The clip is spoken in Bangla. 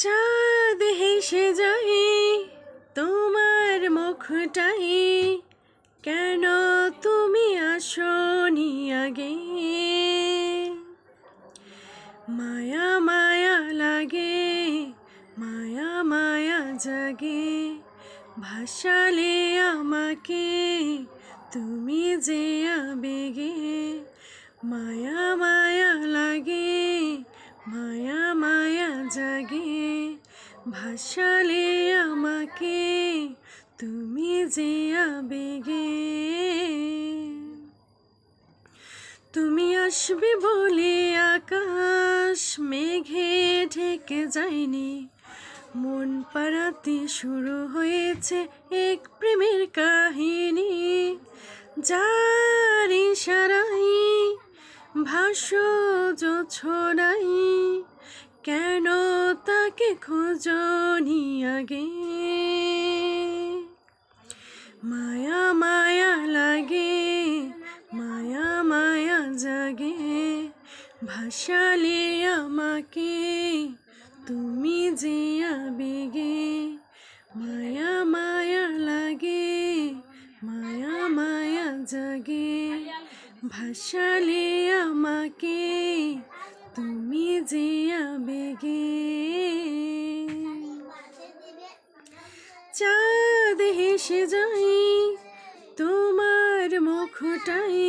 চাঁদ হেসে যায় তোমার মুখটাই, কেন তুমি আসনি আগে? মায়া মায়া লাগে, মায়া মায়া জাগে, ভাসালে আমাকে তুমি যে আবেগে। মায়া মায়া লাগে, মায়া মায়া জাগে, ভাসালে আমাকে তুমি যে আবেগে। তুমি আসবে বলে আকাশ মেঘে ঢেকে যায়নি, মন পাড়াতে শুরু হয়েছে এক প্রেমের কাহিনী। যার ইশারায় ভাসো জোছনাই, কেন তাকে খোঁজনি আগে? মায়া মায়া লাগে, মায়া মায়া জাগে, ভাসালে আমাকে তুমি যে আবেগে। মায়া মায়া লাগে, মায়া মায়া জাগে, ভাসালে আমাকে তুমি যে আবেগে। চাঁদ হেসে যায় তোমার মুখটাই,